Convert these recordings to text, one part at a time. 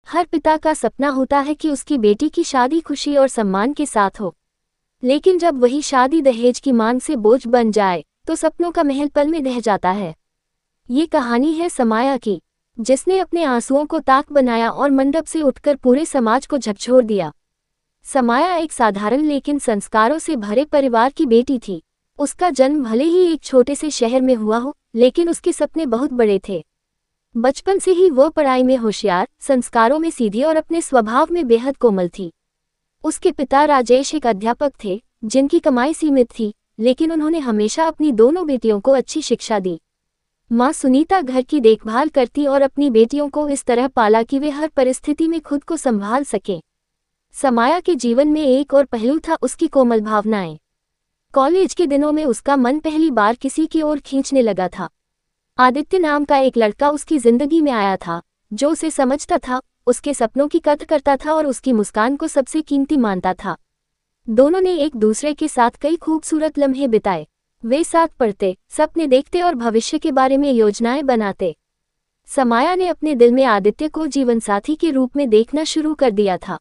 हर पिता का सपना होता है कि उसकी बेटी की शादी खुशी और सम्मान के साथ हो। लेकिन जब वही शादी दहेज की मांग से बोझ बन जाए तो सपनों का महल पल में ढह जाता है। ये कहानी है समाया की, जिसने अपने आंसुओं को ताक बनाया और मंडप से उठकर पूरे समाज को झकझोर दिया। समाया एक साधारण लेकिन संस्कारों से भरे परिवार की बेटी थी। उसका जन्म भले ही एक छोटे से शहर में हुआ हो, लेकिन उसके सपने बहुत बड़े थे। बचपन से ही वो पढ़ाई में होशियार, संस्कारों में सीधी और अपने स्वभाव में बेहद कोमल थी। उसके पिता राजेश एक अध्यापक थे, जिनकी कमाई सीमित थी, लेकिन उन्होंने हमेशा अपनी दोनों बेटियों को अच्छी शिक्षा दी। माँ सुनीता घर की देखभाल करती और अपनी बेटियों को इस तरह पाला कि वे हर परिस्थिति में खुद को संभाल सकें। समाया के जीवन में एक और पहलू था, उसकी कोमल भावनाएं। कॉलेज के दिनों में उसका मन पहली बार किसी की ओर खींचने लगा था। आदित्य नाम का एक लड़का उसकी जिंदगी में आया था, जो उसे समझता था, उसके सपनों की कद्र करता था और उसकी मुस्कान को सबसे कीमती मानता था। दोनों ने एक दूसरे के साथ कई खूबसूरत लम्हे बिताए। वे साथ पढ़ते, सपने देखते और भविष्य के बारे में योजनाएं बनाते। समाया ने अपने दिल में आदित्य को जीवनसाथी के रूप में देखना शुरू कर दिया था।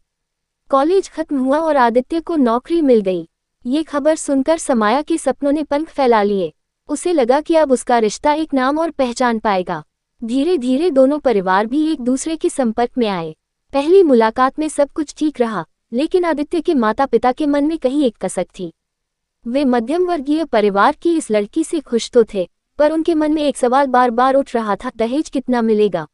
कॉलेज खत्म हुआ और आदित्य को नौकरी मिल गई। ये खबर सुनकर समाया के सपनों ने पंख फैला लिए। उसे लगा कि अब उसका रिश्ता एक नाम और पहचान पाएगा। धीरे धीरे दोनों परिवार भी एक दूसरे के संपर्क में आए। पहली मुलाकात में सब कुछ ठीक रहा, लेकिन आदित्य के माता पिता के मन में कहीं एक कसक थी। वे मध्यम वर्गीय परिवार की इस लड़की से खुश तो थे, पर उनके मन में एक सवाल बार बार उठ रहा था, दहेज कितना मिलेगा।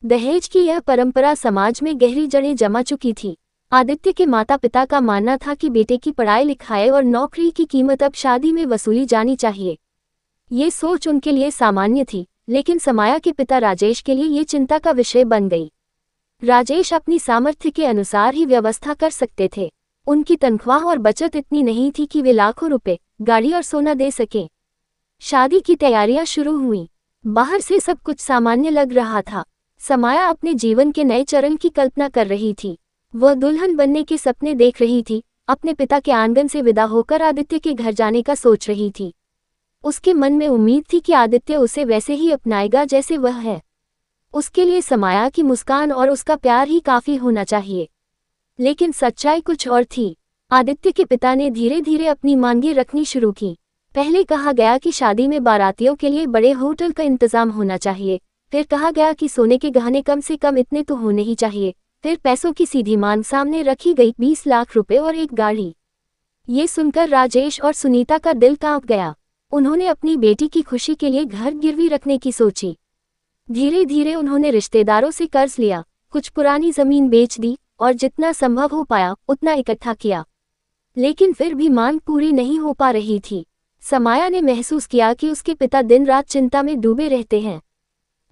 दहेज की यह परंपरा समाज में गहरी जड़ें जमा चुकी थी। आदित्य के माता पिता का मानना था कि बेटे की पढ़ाई लिखाई और नौकरी की कीमत अब शादी में वसूली जानी चाहिए। ये सोच उनके लिए सामान्य थी, लेकिन समाया के पिता राजेश के लिए ये चिंता का विषय बन गई। राजेश अपनी सामर्थ्य के अनुसार ही व्यवस्था कर सकते थे। उनकी तनख्वाह और बचत इतनी नहीं थी कि वे लाखों रुपए, गाड़ी और सोना दे सकें। शादी की तैयारियां शुरू हुईं। बाहर से सब कुछ सामान्य लग रहा था। समाया अपने जीवन के नए चरण की कल्पना कर रही थी। वह दुल्हन बनने के सपने देख रही थी, अपने पिता के आंगन से विदा होकर आदित्य के घर जाने का सोच रही थी। उसके मन में उम्मीद थी कि आदित्य उसे वैसे ही अपनाएगा जैसे वह है। उसके लिए समाया की मुस्कान और उसका प्यार ही काफी होना चाहिए। लेकिन सच्चाई कुछ और थी। आदित्य के पिता ने धीरे धीरे अपनी मांगें रखनी शुरू की। पहले कहा गया कि शादी में बारातियों के लिए बड़े होटल का इंतजाम होना चाहिए, फिर कहा गया कि सोने के गहने कम से कम इतने तो होने ही चाहिए, फिर पैसों की सीधी मांग सामने रखी गई, 20 लाख रुपए और एक गाड़ी। ये सुनकर राजेश और सुनीता का दिल कांप गया। उन्होंने अपनी बेटी की खुशी के लिए घर गिरवी रखने की सोची। धीरे धीरे उन्होंने रिश्तेदारों से कर्ज लिया, कुछ पुरानी जमीन बेच दी और जितना संभव हो पाया उतना इकट्ठा किया। लेकिन फिर भी मांग पूरी नहीं हो पा रही थी। समाया ने महसूस किया कि उसके पिता दिन रात चिंता में डूबे रहते हैं।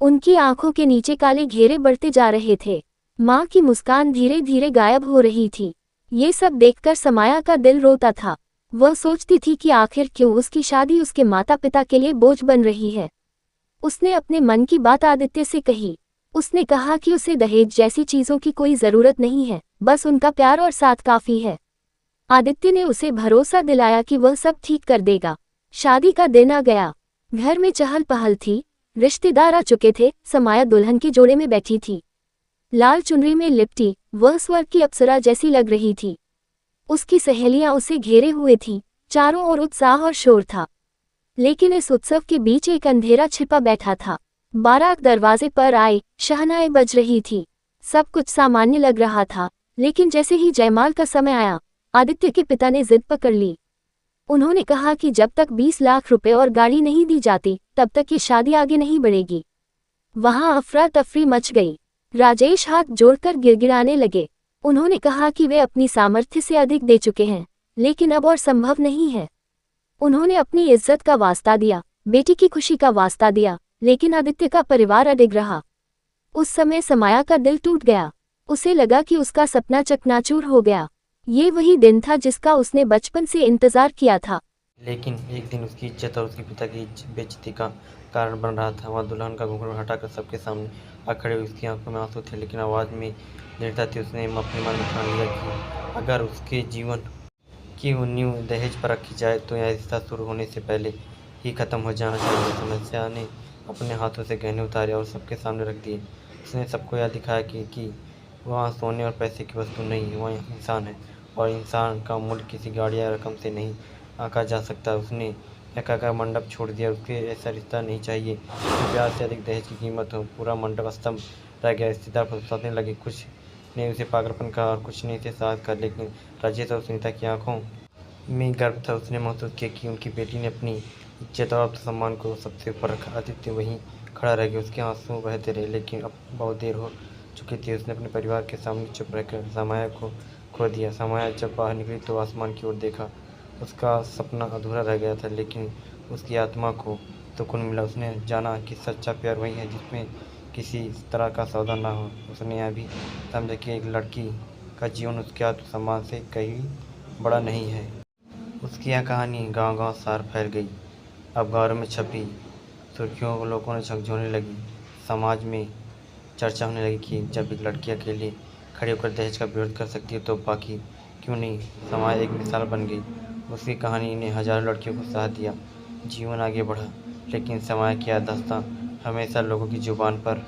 उनकी आंखों के नीचे काले घेरे बढ़ते जा रहे थे। माँ की मुस्कान धीरे धीरे गायब हो रही थी। ये सब देखकर समाया का दिल रोता था। वह सोचती थी कि आखिर क्यों उसकी शादी उसके माता पिता के लिए बोझ बन रही है। उसने अपने मन की बात आदित्य से कही। उसने कहा कि उसे दहेज जैसी चीजों की कोई जरूरत नहीं है, बस उनका प्यार और साथ काफी है। आदित्य ने उसे भरोसा दिलाया कि वह सब ठीक कर देगा। शादी का दिन आ गया। घर में चहल पहल थी, रिश्तेदार आ चुके थे। समाया दुल्हन के जोड़े में बैठी थी। लाल चुनरी में लिपटी वह स्वर्ग की अप्सरा जैसी लग रही थी। उसकी सहेलियां उसे घेरे हुए थीं, चारों ओर उत्साह और शोर था। लेकिन इस उत्सव के बीच एक अंधेरा छिपा बैठा था। बारात दरवाजे पर आई, शहनाएं बज रही थी। सब कुछ सामान्य लग रहा था, लेकिन जैसे ही जयमाल का समय आया, आदित्य के पिता ने जिद पकड़ ली। उन्होंने कहा कि जब तक 20 लाख रुपए और गाड़ी नहीं दी जाती, तब तक ये शादी आगे नहीं बढ़ेगी। वहां अफरा तफरी मच गई। राजेश हाथ जोड़कर गिड़गिड़ाने लगे। उन्होंने कहा कि वे अपनी सामर्थ्य से अधिक दे चुके हैं, लेकिन अब और संभव नहीं है। उन्होंने अपनी इज्जत का वास्ता दिया, बेटी की खुशी का वास्ता दिया, लेकिन आदित्य का परिवार अडिग रहा। उस समय समाया का दिल टूट गया। उसे लगा कि उसका सपना चकनाचूर हो गया। ये वही दिन था जिसका उसने बचपन से इंतजार किया था। लेकिन एक दिन उसकी इज्जत और उसके पिता की बेइज्जती का कारण बन रहा था। वह दुल्हन का घूंघट हटाकर सबके सामने आ खड़ी हुई। उसकी आंखों में आंसू थे, लेकिन आवाज़ में दृढ़ता थी। उसने अपने मन में ठान लिया कि अगर उसके जीवन की नींव दहेज पर रखी जाए तो यह रिश्ता शुरू होने से पहले ही खत्म हो जाना चाहिए। समस्या ने अपने हाथों से गहने उतारे और सबके सामने रख दिए। उसने सबको यह दिखाया कि वहाँ सोने और पैसे की वस्तु नहीं है, वहाँ इंसान है, और इंसान का मूल्य किसी गाड़ी या रकम से नहीं आंका जा सकता। उसने यह कहकर मंडप छोड़ दिया। उसके ऐसा रिश्ता नहीं चाहिए कि प्यार से अधिक दहेज की कीमत हो। पूरा मंडप स्तंभ रह गया। रिश्तेदार फुसलाने लगे। कुछ ने उसे पागलपन कहा और कुछ ने इसे साहस कहा, लेकिन राजेश और सुनीता की आंखों में गर्व था। उसने महसूस किया कि उनकी बेटी ने अपनी इज्जत और आत्मसम्मान को सबसे ऊपर रखा। आदित्य वहीं खड़ा रह गया। उसके आंसू बहते रहे, लेकिन अब बहुत देर हो चुकी थी। उसने अपने परिवार के सामने चुप रहकर समाया को खो दिया। समाया जब बाहर निकली तो आसमान की ओर देखा। उसका सपना अधूरा रह गया था, लेकिन उसकी आत्मा को सुकून मिला। उसने जाना कि सच्चा प्यार वही है जिसमें किसी तरह का सौदा ना हो। उसने यह भी समझा कि एक लड़की का जीवन उसके आत्मसम्मान से कहीं बड़ा नहीं है। उसकी यह कहानी गांव-गांव सार फैल गई। अब गाँव में छपी, सुर्खियों को लोगों ने झकझोरने लगी। समाज में चर्चा होने लगी कि जब एक लड़की अकेले खड़ी होकर दहेज का विरोध कर सकती है तो बाकी क्यों नहीं। समाज एक मिसाल बन गई। उसकी कहानी ने हजारों लड़कियों को साथ दिया। जीवन आगे बढ़ा, लेकिन समाज की दास्तां हमेशा लोगों की जुबान पर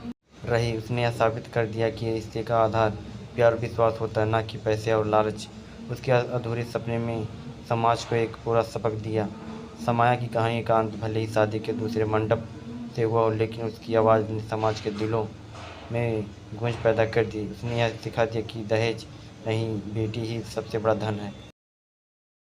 रही। उसने यह साबित कर दिया कि रिश्ते का आधार प्यार और विश्वास होता है, ना कि पैसे और लालच। उसके अधूरे सपने में समाज को एक पूरा सबक दिया। समाया की कहानी का अंत भले ही शादी के दूसरे मंडप से हुआ हो, लेकिन उसकी आवाज़ ने समाज के दिलों में गूंज पैदा कर दी। उसने यह सिखा दिया कि दहेज नहीं, बेटी ही सबसे बड़ा धन है।